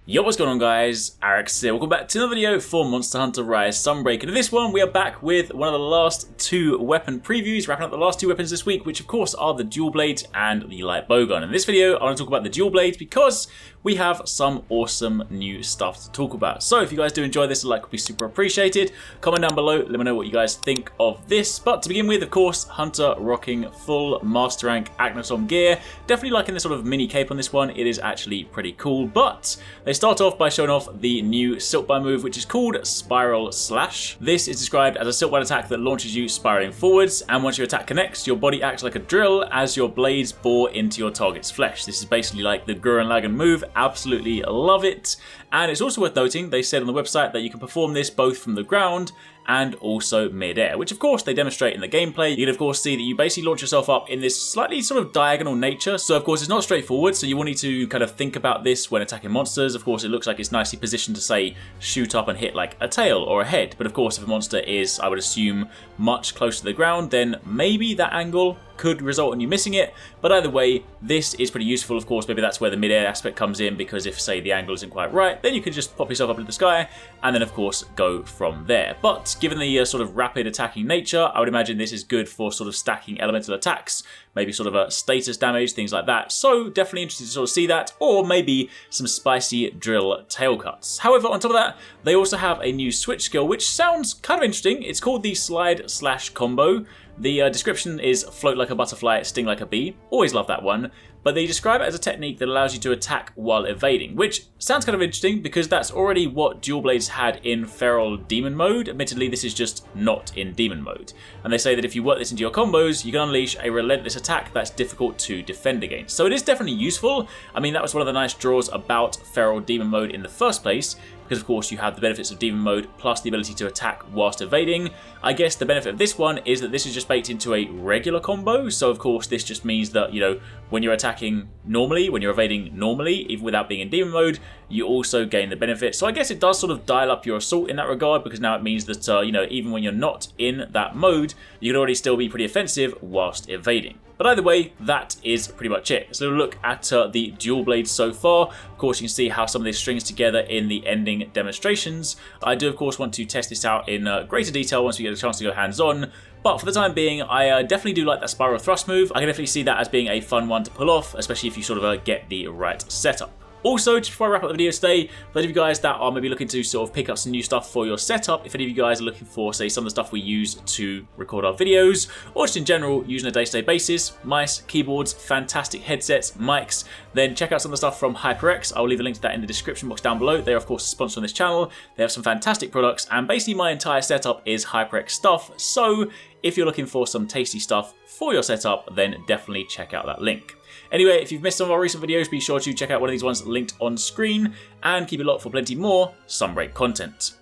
Yo, what's going on guys, HyperX here. Welcome back to another video for Monster Hunter Rise Sunbreak. And in this one, we are back with one of the last two weapon previews, wrapping up the last two weapons this week, which of course are the dual blade and the light bowgun. In this video, I want to talk about the dual blade because we have some awesome new stuff to talk about. So if you guys do enjoy this, a like would be super appreciated. Comment down below, let me know what you guys think of this. But to begin with, of course, Hunter rocking full Master Rank Agnatom gear. Definitely liking this sort of mini cape on this one. It is actually pretty cool, but they start off by showing off the new Silkbind move, which is called Spiral Slash. This is described as a Silkbind attack that launches you spiraling forwards, and once your attack connects, your body acts like a drill as your blades bore into your target's flesh. This is basically like the GURREN LAGANN move. Absolutely love it. And it's also worth noting, they said on the website that you can perform this both from the ground and also mid-air, which of course they demonstrate in the gameplay. You can of course see that you basically launch yourself up in this slightly sort of diagonal nature. So of course it's not straightforward, so you will need to kind of think about this when attacking monsters. Of course it looks like it's nicely positioned to say shoot up and hit like a tail or a head, but of course if a monster is, I would assume, much closer to the ground, then maybe that angle could result in you missing it. But either way, this is pretty useful. Of course, maybe that's where the mid-air aspect comes in, because if, say, the angle isn't quite right, then you can just pop yourself up into the sky and then, of course, go from there. But given the sort of rapid attacking nature, I would imagine this is good for sort of stacking elemental attacks, maybe sort of a status damage, things like that. So definitely interested to sort of see that, or maybe some spicy drill tail cuts. However, on top of that, they also have a new switch skill, which sounds kind of interesting. It's called the Slide Slash Combo. The description is float like a butterfly, sting like a bee. Always love that one. But they describe it as a technique that allows you to attack while evading, which sounds kind of interesting because that's already what dual blades had in feral demon mode. Admittedly, this is just not in demon mode. And they say that if you work this into your combos, you can unleash a relentless attack that's difficult to defend against. So it is definitely useful. I mean, that was one of the nice draws about feral demon mode in the first place, because of course you have the benefits of demon mode plus the ability to attack whilst evading. I guess the benefit of this one is that this is just baked into a regular combo, so of course this just means that, you know, when you're attacking normally, when you're evading normally, even without being in demon mode, you also gain the benefit. So I guess it does sort of dial up your assault in that regard, because now it means that, you know, even when you're not in that mode, you can already still be pretty offensive whilst evading. But either way, that is pretty much it. So look at the dual blades so far. Of course, you can see how some of this strings together in the ending demonstrations. I do, of course, want to test this out in greater detail once we get a chance to go hands-on. But for the time being, I definitely do like that spiral thrust move. I can definitely see that as being a fun one to pull off, especially if you sort of get the right setup. Also, just before I wrap up the video today, for those of you guys that are maybe looking to sort of pick up some new stuff for your setup, if any of you guys are looking for, say, some of the stuff we use to record our videos, or just in general, using a day-to-day basis, mice, keyboards, fantastic headsets, mics, then check out some of the stuff from HyperX. I'll leave a link to that in the description box down below. They are, of course, a sponsor on this channel. They have some fantastic products, and basically my entire setup is HyperX stuff. So if you're looking for some tasty stuff for your setup, then definitely check out that link. Anyway, if you've missed some of our recent videos, be sure to check out one of these ones linked on screen, and keep it locked for plenty more Sunbreak content.